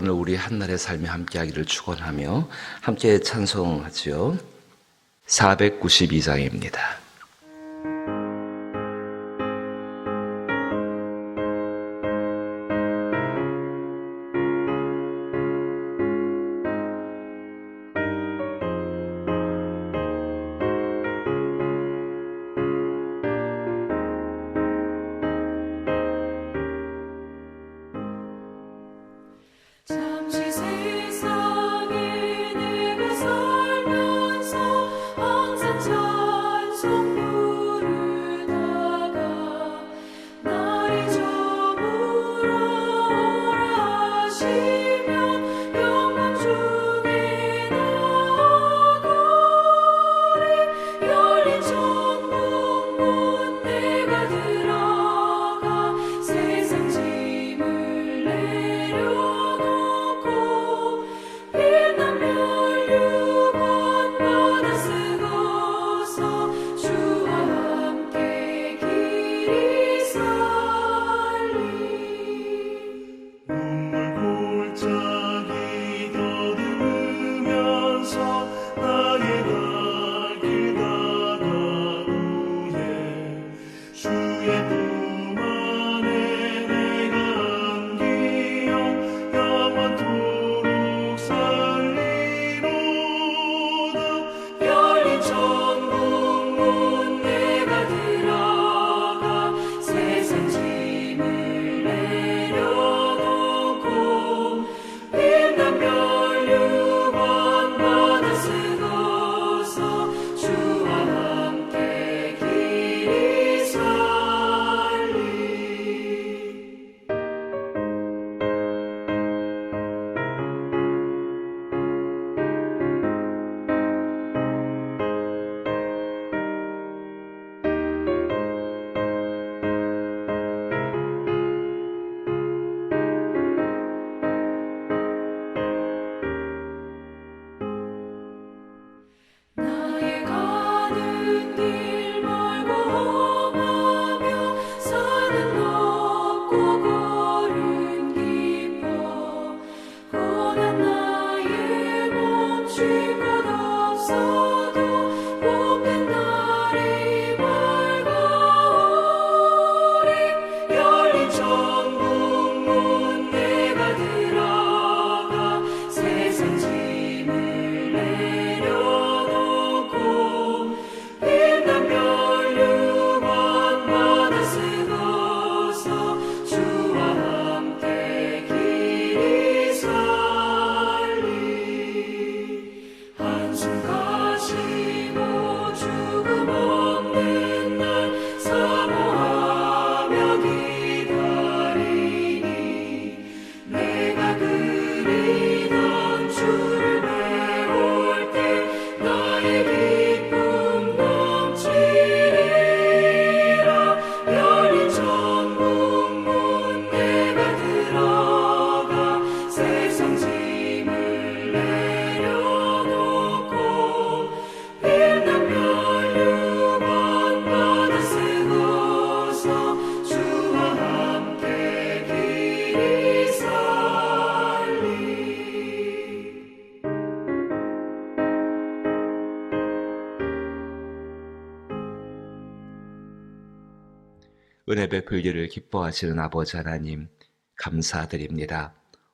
오늘 우리 한날의 삶에 함께하기를 축원하며 함께 찬송하지요. 492장입니다. 잠시 세상에 내가 살면서 항상 찬송 부르다가 날이 저물어 오라 하시면 영광 중에 나아가리 열린 천국문 내가 들어가 세상 짐을 내려놓고 빛나면 유권 받아 쓰고서 주와 함께 길이 살리 눈물 골짜기 더듬으면서 나의 갈 길 나간 후에 주의 품 안에 내가 안기어 영원토록 살리로다. 열린 천국문 내가 들어가 세상 짐을 내려놓고 빛나면 유권 받아 쓰고서 주와 함께 길이 살리 나의 가는 길 멀고 험하며 산은 높고 걸음 깊어 고난 나의 멈출 곳 없어도 복된 날이 밝아오리 열린 천국문 내가 들어가 세상 짐을 내려놓고 빛나면 유권 받아 쓰고서 주와 함께 길이 살리 한숨 가시고 죽음 없는 날 사모하며 기다리니 내가 그리던 주를 배울 때 나의 기쁨 넘치리라. 열린 천국문 내가 들어가 세상 짐을 내려놓고 빛나면 유권 받아 쓰고서 주와 함께 길이 살리 은혜 베풀기를 기뻐하시는 아버지 하나님, 감사드립니다.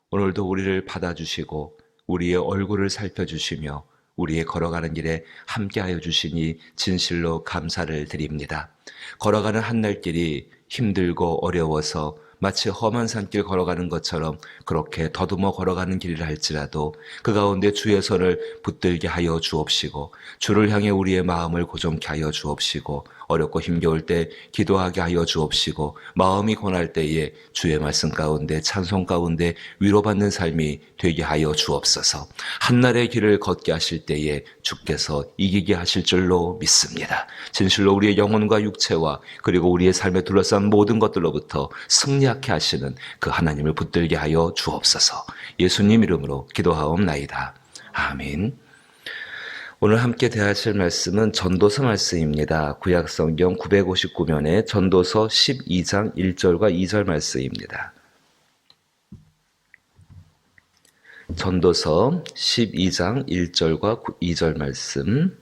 오늘도 우리를 받아주시고 우리의 얼굴을 살펴주시며 우리의 걸어가는 길에 함께하여 주시니 진실로 감사를 드립니다. 걸어가는 한날길이 힘들고 어려워서 마치 험한 산길 걸어가는 것처럼 그렇게 더듬어 걸어가는 길이라 할지라도 그 가운데 주의 손을 붙들게 하여 주옵시고 주를 향해 우리의 마음을 고정케 하여 주옵시고 어렵고 힘겨울 때 기도하게 하여 주옵시고 마음이 고날 때에 주의 말씀 가운데 찬송 가운데 위로받는 삶이 되게 하여 주옵소서. 한날의 길을 걷게 하실 때에 주께서 이기게 하실 줄로 믿습니다. 진실로 우리의 영혼과 육체와 그리고 우리의 삶에 둘러싼 모든 것들로부터 승리하게 하시는 그 하나님을 붙들게 하여 주옵소서. 예수님 이름으로 기도하옵나이다. 아멘. 오늘 함께 대하실 말씀은 전도서 말씀입니다. 구약성경 959면의 전도서 12장 1절과 2절 말씀입니다. 전도서 12장 1절과 2절 말씀.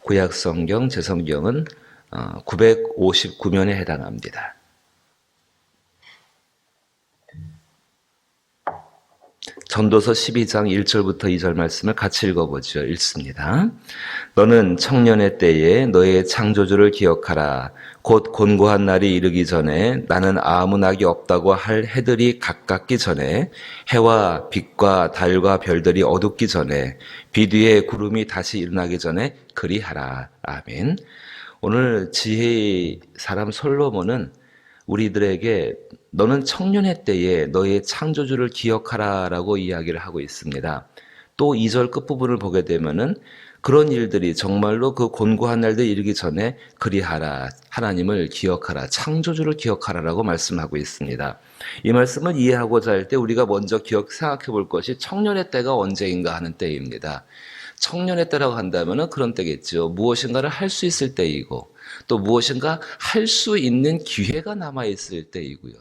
구약성경 제성경은 959면에 해당합니다. 전도서 12장 1절부터 2절 말씀을 같이 읽어보죠. 읽습니다. 너는 청년의 때에 너의 창조주를 기억하라. 곧 곤고한 날이 이르기 전에 나는 아무 낙이 없다고 할 해들이 가깝기 전에 해와 빛과 달과 별들이 어둡기 전에 빛 위에 구름이 다시 일어나기 전에 그리하라. 아멘. 오늘 지혜의 사람 솔로몬은 우리들에게 너는 청년의 때에 너의 창조주를 기억하라 라고 이야기를 하고 있습니다. 또 2절 끝부분을 보게 되면은 그런 일들이 정말로 그 곤고한 날들 이르기 전에 그리하라, 하나님을 기억하라, 창조주를 기억하라라고 말씀하고 있습니다. 이 말씀을 이해하고자 할 때 우리가 먼저 생각해 볼 것이 청년의 때가 언제인가 하는 때입니다. 청년의 때라고 한다면 그런 때겠죠. 무엇인가를 할 수 있을 때이고 또 무엇인가 할 수 있는 기회가 남아있을 때이고요.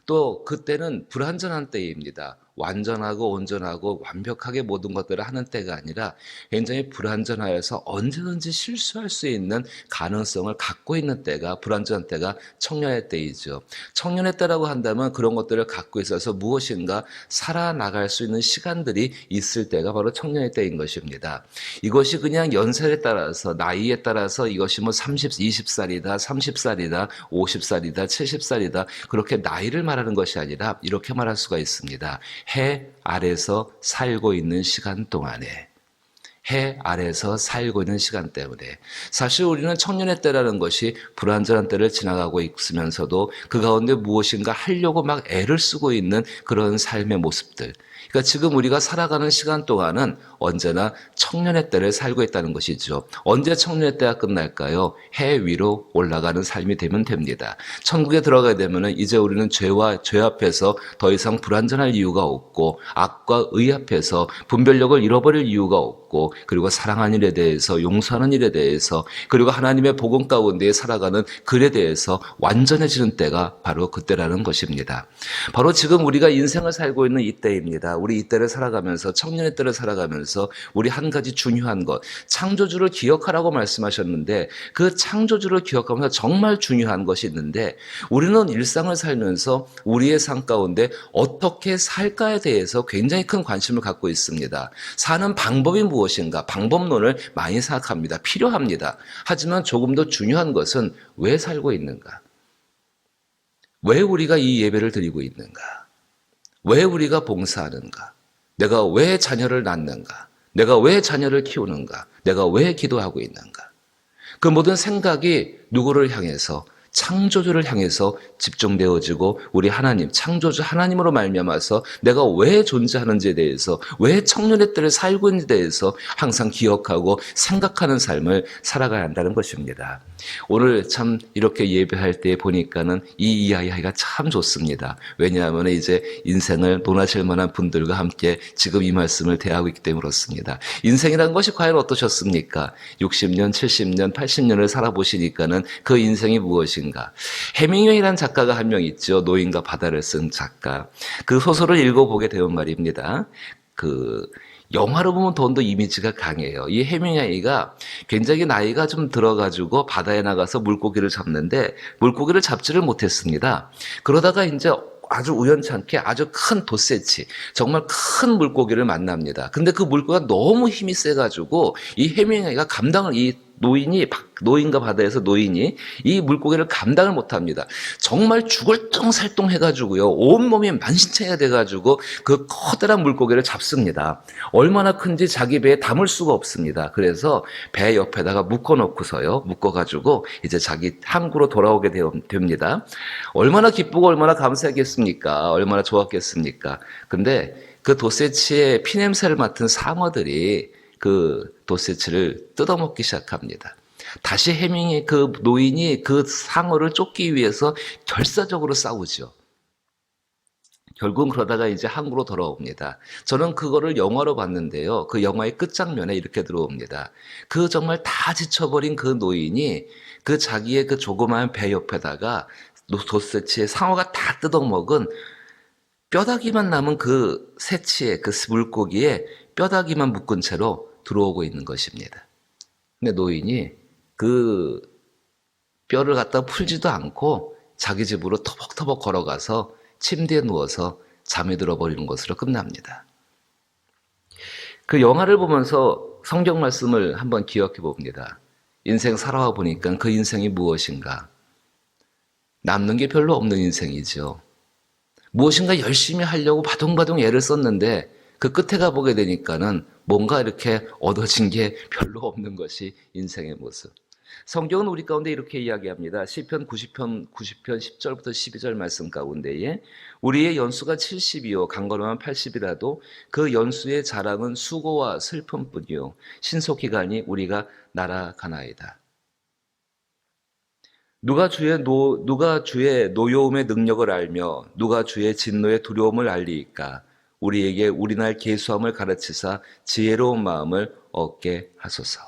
또 그때는 불완전한 때입니다. 완전하고 온전하고 완벽하게 모든 것들을 하는 때가 아니라 굉장히 불완전하여서 언제든지 실수할 수 있는 가능성을 갖고 있는 때가, 불완전한 때가 청년의 때이죠. 청년의 때라고 한다면 그런 것들을 갖고 있어서 무엇인가 살아나갈 수 있는 시간들이 있을 때가 바로 청년의 때인 것입니다. 이것이 그냥 연세에 따라서, 나이에 따라서 이것이 뭐 20살이다, 30살이다, 50살이다, 70살이다 그렇게 나이를 말하는 것이 아니라 이렇게 말할 수가 있습니다. 해 아래서 살고 있는 시간 동안에, 해 아래서 살고 있는 시간 때문에 사실 우리는 청년의 때라는 것이 불완전한 때를 지나가고 있으면서도 그 가운데 무엇인가 하려고 막 애를 쓰고 있는 그런 삶의 모습들, 그러니까 지금 우리가 살아가는 시간 동안은 언제나 청년의 때를 살고 있다는 것이죠. 언제 청년의 때가 끝날까요? 해 위로 올라가는 삶이 되면 됩니다. 천국에 들어가게 되면 이제 우리는 죄 앞에서 더 이상 불완전할 이유가 없고 악과 의 앞에서 분별력을 잃어버릴 이유가 없고 그리고 사랑하는 일에 대해서, 용서하는 일에 대해서, 그리고 하나님의 복음 가운데 살아가는 글에 대해서 완전해지는 때가 바로 그때라는 것입니다. 바로 지금 우리가 인생을 살고 있는 이때입니다. 우리 이때를 살아가면서, 청년의 때를 살아가면서 우리 한 가지 중요한 것, 창조주를 기억하라고 말씀하셨는데 그 창조주를 기억하면서 정말 중요한 것이 있는데 우리는 일상을 살면서 우리의 삶 가운데 어떻게 살까에 대해서 굉장히 큰 관심을 갖고 있습니다. 사는 방법이 무엇인가? 방법론을 많이 생각합니다. 필요합니다. 하지만 조금 더 중요한 것은 왜 살고 있는가? 왜 우리가 이 예배를 드리고 있는가? 왜 우리가 봉사하는가? 내가 왜 자녀를 낳는가? 내가 왜 자녀를 키우는가? 내가 왜 기도하고 있는가? 그 모든 생각이 누구를 향해서, 창조주를 향해서 집중되어지고 우리 하나님, 창조주 하나님으로 말미암아서 내가 왜 존재하는지에 대해서, 왜 청년의 때를 살고 있는지에 대해서 항상 기억하고 생각하는 삶을 살아가야 한다는 것입니다. 오늘 참 이렇게 예배할 때 보니까는 이 이야기가 참 좋습니다. 왜냐하면 이제 인생을 논하실 만한 분들과 함께 지금 이 말씀을 대하고 있기 때문에 그렇습니다. 인생이라는 것이 과연 어떠셨습니까? 60년, 70년, 80년을 살아보시니까는 그 인생이 무엇인가? 해밍웨이라는 작가가 한 명 있죠. 노인과 바다를 쓴 작가. 그 소설을 읽어보게 되면 말입니다. 영화로 보면 더 이미지가 강해요. 이 해밍웨이가 굉장히 나이가 좀 들어가지고 바다에 나가서 물고기를 잡는데 물고기를 잡지를 못했습니다. 그러다가 이제 아주 우연찮게 아주 큰 돛새치, 정말 큰 물고기를 만납니다. 근데 그 물고기가 너무 힘이 세가지고 이 해밍웨이가 노인과 바다에서 노인이 이 물고기를 감당을 못합니다. 정말 죽을 뚱살뚱 해가지고요. 온몸이 만신창이가 돼가지고 그 커다란 물고기를 잡습니다. 얼마나 큰지 자기 배에 담을 수가 없습니다. 그래서 배 옆에다가 묶어가지고 이제 자기 항구로 돌아오게 됩니다. 얼마나 기쁘고 얼마나 감사했겠습니까? 얼마나 좋았겠습니까? 근데 그 돛새치의 피냄새를 맡은 상어들이 그 돛새치를 뜯어먹기 시작합니다. 다시 해밍이 그 노인이 그 상어를 쫓기 위해서 결사적으로 싸우죠. 결국은 그러다가 이제 항구로 돌아옵니다. 저는 그거를 영화로 봤는데요. 그 영화의 끝장면에 이렇게 들어옵니다. 그 정말 다 지쳐버린 그 노인이 그 자기의 그 조그마한 배 옆에다가 돛새치의 상어가 다 뜯어먹은 뼈다귀만 남은 그 새치에, 그 물고기에 뼈다귀만 묶은 채로 들어오고 있는 것입니다. 근데 노인이 그 뼈를 갖다 풀지도 않고 자기 집으로 터벅터벅 걸어가서 침대에 누워서 잠이 들어버리는 것으로 끝납니다. 그 영화를 보면서 성경 말씀을 한번 기억해 봅니다. 인생 살아와 보니까 그 인생이 무엇인가? 남는 게 별로 없는 인생이죠. 무엇인가 열심히 하려고 바둥바둥 애를 썼는데 그 끝에 가보게 되니까는 뭔가 이렇게 얻어진 게 별로 없는 것이 인생의 모습. 성경은 우리 가운데 이렇게 이야기합니다. 시편 90편 10절부터 12절 말씀 가운데에 우리의 연수가 70이요 강건하면 80이라도 그 연수의 자랑은 수고와 슬픔뿐이요 신속기간이 우리가 날아가나이다. 누가 주의 노여움의 능력을 알며 누가 주의 진노의 두려움을 알리이까? 우리에게 우리날 계수함을 가르치사 지혜로운 마음을 얻게 하소서.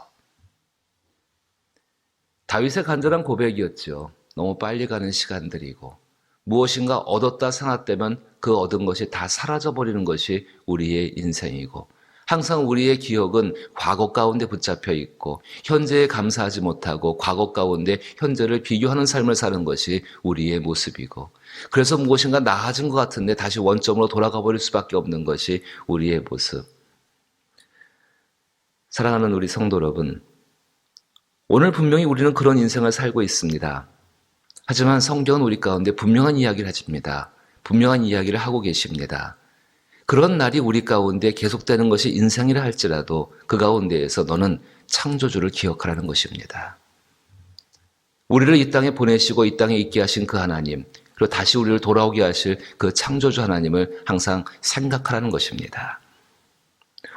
다윗의 간절한 고백이었죠. 너무 빨리 가는 시간들이고 무엇인가 얻었다 생각되면 그 얻은 것이 다 사라져버리는 것이 우리의 인생이고 항상 우리의 기억은 과거 가운데 붙잡혀 있고 현재에 감사하지 못하고 과거 가운데 현재를 비교하는 삶을 사는 것이 우리의 모습이고 그래서 무엇인가 나아진 것 같은데 다시 원점으로 돌아가 버릴 수밖에 없는 것이 우리의 모습. 사랑하는 우리 성도 여러분, 오늘 분명히 우리는 그런 인생을 살고 있습니다. 하지만 성경은 우리 가운데 분명한 이야기를 해줍니다. 분명한 이야기를 하고 계십니다. 그런 날이 우리 가운데 계속되는 것이 인생이라 할지라도 그 가운데에서 너는 창조주를 기억하라는 것입니다. 우리를 이 땅에 보내시고 이 땅에 있게 하신 그 하나님, 그리고 다시 우리를 돌아오게 하실 그 창조주 하나님을 항상 생각하라는 것입니다.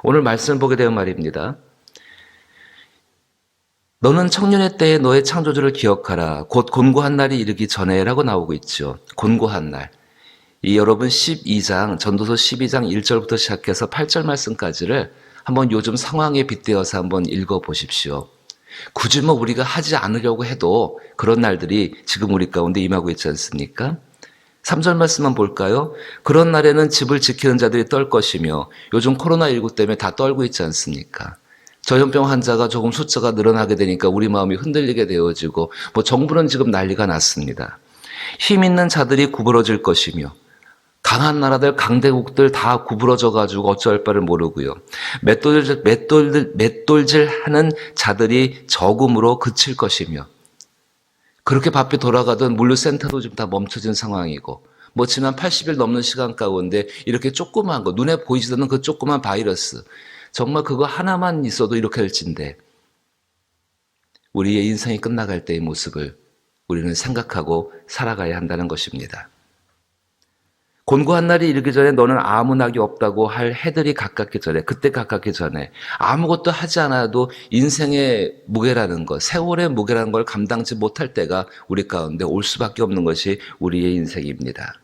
오늘 말씀을 보게 되면 말입니다. 너는 청년의 때에 너의 창조주를 기억하라. 곧 곤고한 날이 이르기 전에라고 나오고 있죠. 곤고한 날. 이 여러분 12장, 전도서 12장 1절부터 시작해서 8절 말씀까지를 한번 요즘 상황에 빗대어서 한번 읽어보십시오. 굳이 뭐 우리가 하지 않으려고 해도 그런 날들이 지금 우리 가운데 임하고 있지 않습니까? 3절 말씀만 볼까요? 그런 날에는 집을 지키는 자들이 떨 것이며 요즘 코로나19 때문에 다 떨고 있지 않습니까? 전염병 환자가 조금 숫자가 늘어나게 되니까 우리 마음이 흔들리게 되어지고 뭐 정부는 지금 난리가 났습니다. 힘 있는 자들이 구부러질 것이며 강한 나라들, 강대국들 다 구부러져 가지고 어찌할 바를 모르고요. 맷돌질하는 자들이 적음으로 그칠 것이며 그렇게 바삐 돌아가던 물류센터도 지금 다 멈춰진 상황이고 뭐 지난 80일 넘는 시간 가운데 이렇게 조그만 거, 눈에 보이지도 않는 그 조그만 바이러스 정말 그거 하나만 있어도 이렇게 될진데 우리의 인생이 끝나갈 때의 모습을 우리는 생각하고 살아가야 한다는 것입니다. 곤고한 날이 이르기 전에 너는 아무 낙이 없다고 할 해들이 가깝기 전에, 그때 가깝기 전에 아무것도 하지 않아도 인생의 무게라는 것, 세월의 무게라는 걸 감당치 못할 때가 우리 가운데 올 수밖에 없는 것이 우리의 인생입니다.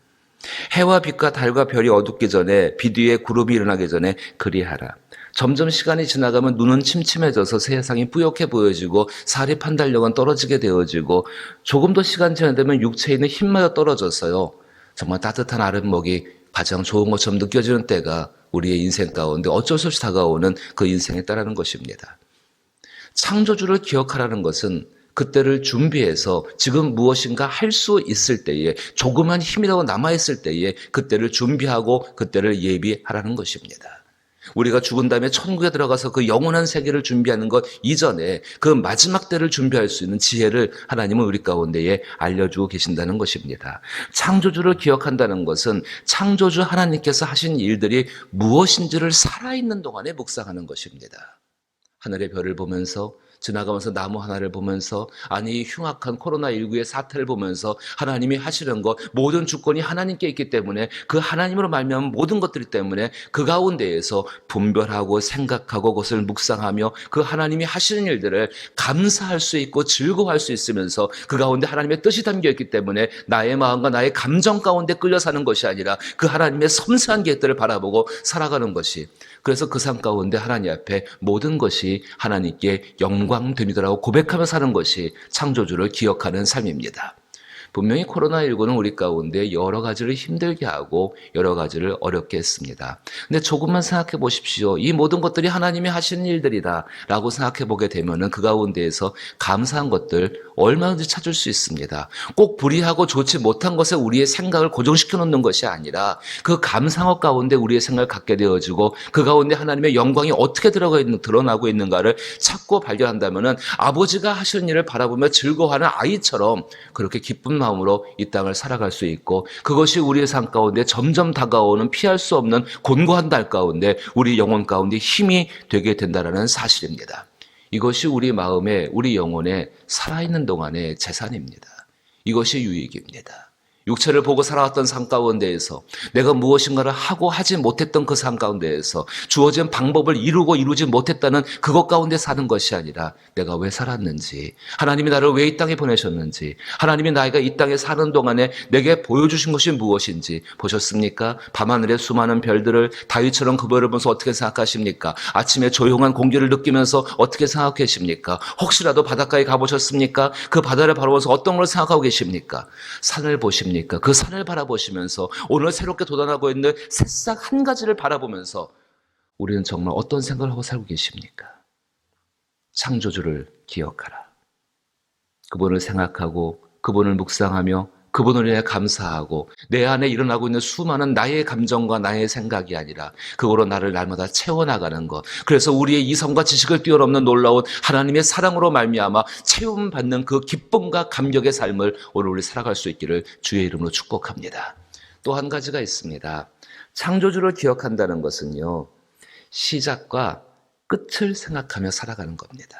해와 빛과 달과 별이 어둡기 전에, 빛 위에 구름이 일어나기 전에 그리하라. 점점 시간이 지나가면 눈은 침침해져서 세상이 뿌옇게 보여지고 사리 판단력은 떨어지게 되어지고 조금 더 시간 지나면 육체에 있는 힘마저 떨어졌어요. 정말 따뜻한 아랫목이 가장 좋은 것처럼 느껴지는 때가 우리의 인생 가운데 어쩔 수 없이 다가오는 그 인생에 따르는 것입니다. 창조주를 기억하라는 것은 그때를 준비해서 지금 무엇인가 할 수 있을 때에 조그만 힘이라도 남아있을 때에 그때를 준비하고 그때를 예비하라는 것입니다. 우리가 죽은 다음에 천국에 들어가서 그 영원한 세계를 준비하는 것 이전에 그 마지막 때를 준비할 수 있는 지혜를 하나님은 우리 가운데에 알려주고 계신다는 것입니다. 창조주를 기억한다는 것은 창조주 하나님께서 하신 일들이 무엇인지를 살아있는 동안에 묵상하는 것입니다. 하늘의 별을 보면서 지나가면서 나무 하나를 보면서 아니 흉악한 코로나19의 사태를 보면서 하나님이 하시는 것 모든 주권이 하나님께 있기 때문에 그 하나님으로 말미암은 모든 것들 때문에 그 가운데에서 분별하고 생각하고 그것을 묵상하며 그 하나님이 하시는 일들을 감사할 수 있고 즐거워할 수 있으면서 그 가운데 하나님의 뜻이 담겨있기 때문에 나의 마음과 나의 감정 가운데 끌려 사는 것이 아니라 그 하나님의 섬세한 계획들을 바라보고 살아가는 것이 그래서 그 삶 가운데 하나님 앞에 모든 것이 하나님께 영광됨이더라고 고백하며 사는 것이 창조주를 기억하는 삶입니다. 분명히 코로나19는 우리 가운데 여러 가지를 힘들게 하고 여러 가지를 어렵게 했습니다. 근데 조금만 생각해 보십시오. 이 모든 것들이 하나님이 하시는 일들이다 라고 생각해 보게 되면은 그 가운데에서 감사한 것들 얼마든지 찾을 수 있습니다. 꼭 불의하고 좋지 못한 것에 우리의 생각을 고정시켜 놓는 것이 아니라 그 감사한 것 가운데 우리의 생각을 갖게 되어지고 그 가운데 하나님의 영광이 어떻게 드러나고 있는가를 찾고 발견한다면은 아버지가 하시는 일을 바라보며 즐거워하는 아이처럼 그렇게 기쁜 마음으로 이 땅을 살아갈 수 있고, 그것이 우리의 삶 가운데 점점 다가오는 피할 수 없는 곤고한 날 가운데 우리 영혼 가운데 힘이 되게 된다는 사실입니다. 이것이 우리 마음에 우리 영혼에 살아있는 동안의 재산입니다. 이것이 유익입니다. 육체를 보고 살아왔던 삶 가운데에서 내가 무엇인가를 하고 하지 못했던 그 삶 가운데에서 주어진 방법을 이루지 못했다는 그것 가운데 사는 것이 아니라 내가 왜 살았는지, 하나님이 나를 왜 이 땅에 보내셨는지, 하나님이 나이가 이 땅에 사는 동안에 내게 보여주신 것이 무엇인지 보셨습니까? 밤하늘의 수많은 별들을 다윗처럼 그 별을 보면서 어떻게 생각하십니까? 아침에 조용한 공기를 느끼면서 어떻게 생각하고 계십니까? 혹시라도 바닷가에 가보셨습니까? 그 바다를 바라보면서 어떤 걸 생각하고 계십니까? 산을 보십니까? 그 산을 바라보시면서 오늘 새롭게 돋아나고 있는 새싹 한 가지를 바라보면서 우리는 정말 어떤 생각을 하고 살고 계십니까? 창조주를 기억하라. 그분을 생각하고 그분을 묵상하며 그분을 위해 감사하고 내 안에 일어나고 있는 수많은 나의 감정과 나의 생각이 아니라 그거로 나를 날마다 채워나가는 것. 그래서 우리의 이성과 지식을 뛰어넘는 놀라운 하나님의 사랑으로 말미암아 채움받는 그 기쁨과 감격의 삶을 오늘 우리 살아갈 수 있기를 주의 이름으로 축복합니다. 또 한 가지가 있습니다. 창조주를 기억한다는 것은요, 시작과 끝을 생각하며 살아가는 겁니다.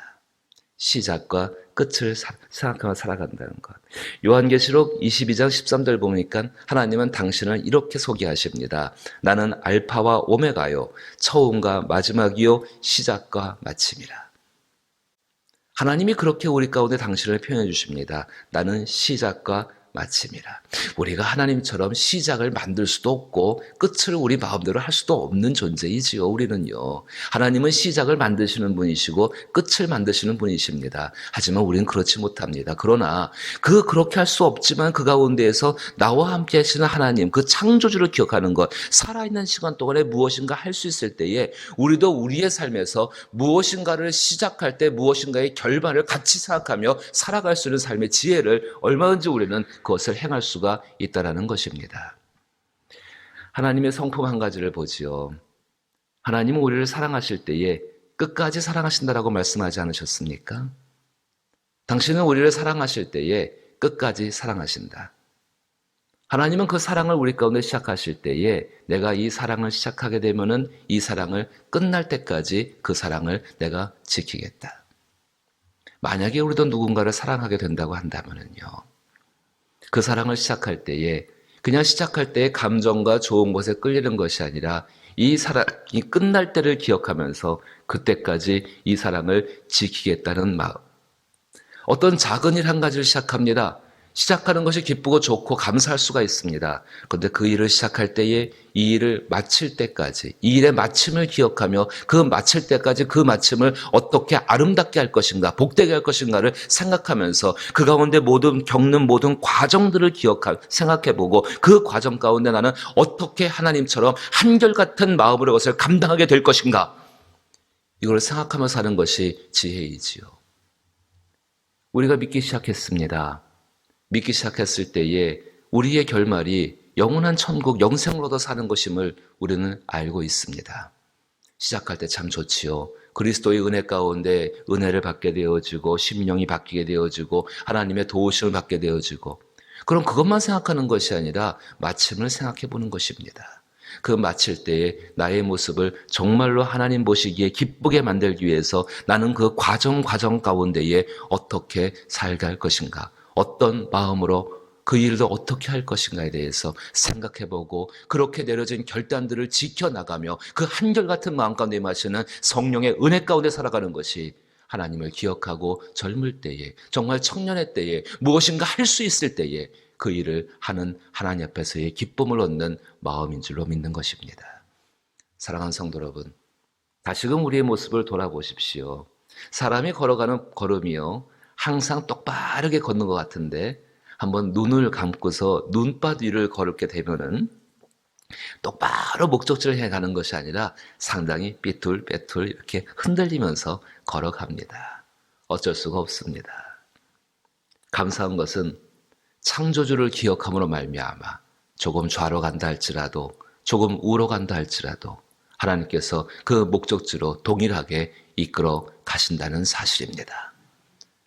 시작과 끝을 생각하며 살아간다는 것. 요한계시록 22장 13절 보니까 하나님은 당신을 이렇게 소개하십니다. 나는 알파와 오메가요, 처음과 마지막이요, 시작과 마침이라. 하나님이 그렇게 우리 가운데 당신을 표현해 주십니다. 나는 시작과 마침이라. 우리가 하나님처럼 시작을 만들 수도 없고 끝을 우리 마음대로 할 수도 없는 존재이지요. 우리는요. 하나님은 시작을 만드시는 분이시고 끝을 만드시는 분이십니다. 하지만 우리는 그렇지 못합니다. 그러나 그렇게 할 수 없지만 그 가운데에서 나와 함께 하시는 하나님, 그 창조주를 기억하는 것, 살아있는 시간 동안에 무엇인가 할 수 있을 때에 우리도 우리의 삶에서 무엇인가를 시작할 때 무엇인가의 결말을 같이 생각하며 살아갈 수 있는 삶의 지혜를 얼마든지 우리는 그것을 행할 수가 있다라는 것입니다. 하나님의 성품 한 가지를 보지요. 하나님은 우리를 사랑하실 때에 끝까지 사랑하신다라고 말씀하지 않으셨습니까? 당신은 우리를 사랑하실 때에 끝까지 사랑하신다. 하나님은 그 사랑을 우리 가운데 시작하실 때에 내가 이 사랑을 시작하게 되면은 이 사랑을 끝날 때까지 그 사랑을 내가 지키겠다. 만약에 우리도 누군가를 사랑하게 된다고 한다면은요, 그 사랑을 시작할 때에 그냥 시작할 때의 감정과 좋은 것에 끌리는 것이 아니라 이 사랑이 끝날 때를 기억하면서 그때까지 이 사랑을 지키겠다는 마음. 어떤 작은 일 한 가지를 시작합니다. 시작하는 것이 기쁘고 좋고 감사할 수가 있습니다. 그런데 그 일을 시작할 때에 이 일을 마칠 때까지, 이 일의 마침을 기억하며 그 마칠 때까지 그 마침을 어떻게 아름답게 할 것인가, 복되게 할 것인가를 생각하면서 그 가운데 겪는 모든 과정들을 생각해보고 그 과정 가운데 나는 어떻게 하나님처럼 한결같은 마음으로 그것을 감당하게 될 것인가, 이걸 생각하며 사는 것이 지혜이지요. 우리가 믿기 시작했습니다. 믿기 시작했을 때에 우리의 결말이 영원한 천국, 영생으로도 사는 것임을 우리는 알고 있습니다. 시작할 때 참 좋지요. 그리스도의 은혜 가운데 은혜를 받게 되어지고 심령이 바뀌게 되어지고 하나님의 도우심을 받게 되어지고, 그럼 그것만 생각하는 것이 아니라 마침을 생각해 보는 것입니다. 그 마칠 때에 나의 모습을 정말로 하나님 보시기에 기쁘게 만들기 위해서 나는 그 과정 가운데에 어떻게 살게 할 것인가, 어떤 마음으로 그 일을 어떻게 할 것인가에 대해서 생각해보고 그렇게 내려진 결단들을 지켜나가며 그 한결같은 마음 가운데 마시는 성령의 은혜 가운데 살아가는 것이 하나님을 기억하고 젊을 때에, 정말 청년의 때에, 무엇인가 할 수 있을 때에 그 일을 하는 하나님 앞에서의 기쁨을 얻는 마음인 줄로 믿는 것입니다. 사랑하는 성도 여러분, 다시금 우리의 모습을 돌아보십시오. 사람이 걸어가는 걸음이요, 항상 똑바르게 걷는 것 같은데 한번 눈을 감고서 눈밭 위를 걸게 되면은 똑바로 목적지를 향해 가는 것이 아니라 상당히 삐뚤빼뚤 이렇게 흔들리면서 걸어갑니다. 어쩔 수가 없습니다. 감사한 것은 창조주를 기억함으로 말미암아 조금 좌로 간다 할지라도 조금 우로 간다 할지라도 하나님께서 그 목적지로 동일하게 이끌어 가신다는 사실입니다.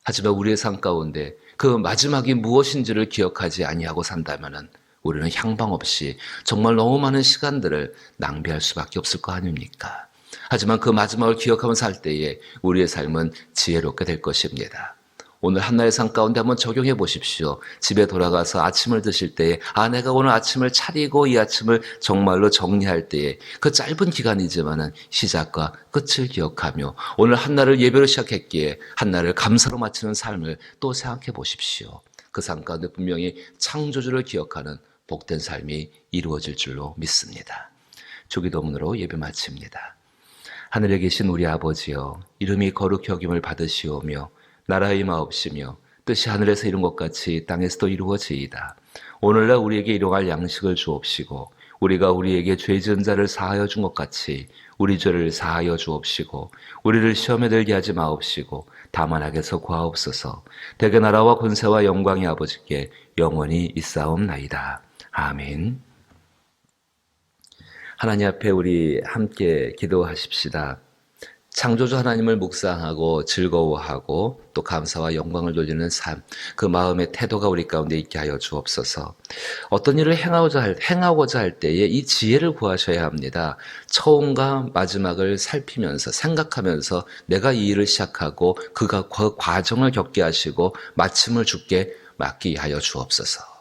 하지만 우리의 삶 가운데 그 마지막이 무엇인지를 기억하지 아니하고 산다면은 우리는 향방 없이 정말 너무 많은 시간들을 낭비할 수밖에 없을 거 아닙니까? 하지만 그 마지막을 기억하면서 살 때에 우리의 삶은 지혜롭게 될 것입니다. 오늘 한나의 삶 가운데 한번 적용해 보십시오. 집에 돌아가서 아침을 드실 때에 내가 오늘 아침을 차리고 이 아침을 정말로 정리할 때에 그 짧은 기간이지만은 시작과 끝을 기억하며 오늘 한나를 예배로 시작했기에 한나를 감사로 마치는 삶을 또 생각해 보십시오. 그 삶 가운데 분명히 창조주를 기억하는 복된 삶이 이루어질 줄로 믿습니다. 주기도문으로 예배 마칩니다. 하늘에 계신 우리 아버지여, 이름이 거룩히 여김을 받으시오며 나라의 마옵시며 뜻이 하늘에서 이룬 것 같이 땅에서도 이루어지이다. 오늘날 우리에게 일용할 양식을 주옵시고 우리가 우리에게 죄 지은 자를 사하여 준 것 같이 우리 죄를 사하여 주옵시고 우리를 시험에 들게 하지 마옵시고 다만 악에서 구하옵소서. 대개 나라와 권세와 영광이 아버지께 영원히 있사옵나이다. 아멘. 하나님 앞에 우리 함께 기도하십시다. 창조주 하나님을 묵상하고 즐거워하고 또 감사와 영광을 돌리는 삶, 그 마음의 태도가 우리 가운데 있게 하여 주옵소서. 어떤 일을 행하고자 할 때에 이 지혜를 구하셔야 합니다. 처음과 마지막을 살피면서 생각하면서 내가 이 일을 시작하고 그 과정을 겪게 하시고 마침을 주께 맡기게 하여 주옵소서.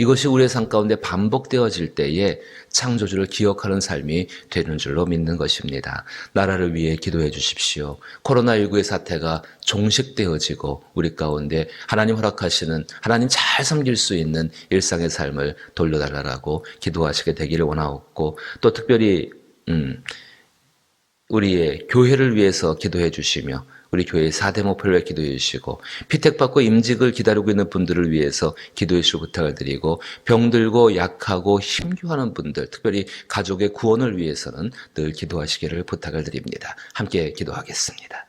이것이 우리의 삶 가운데 반복되어질 때에 창조주를 기억하는 삶이 되는 줄로 믿는 것입니다. 나라를 위해 기도해 주십시오. 코로나19의 사태가 종식되어지고 우리 가운데 하나님 허락하시는, 하나님 잘 섬길 수 있는 일상의 삶을 돌려달라고 기도하시게 되기를 원하옵고, 또 특별히 우리의 교회를 위해서 기도해 주시며 우리 교회의 4대 목표를 위해 기도해 주시고 피택받고 임직을 기다리고 있는 분들을 위해서 기도해 주시고 부탁을 드리고, 병들고 약하고 힘겨워하는 분들, 특별히 가족의 구원을 위해서는 늘 기도하시기를 부탁을 드립니다. 함께 기도하겠습니다.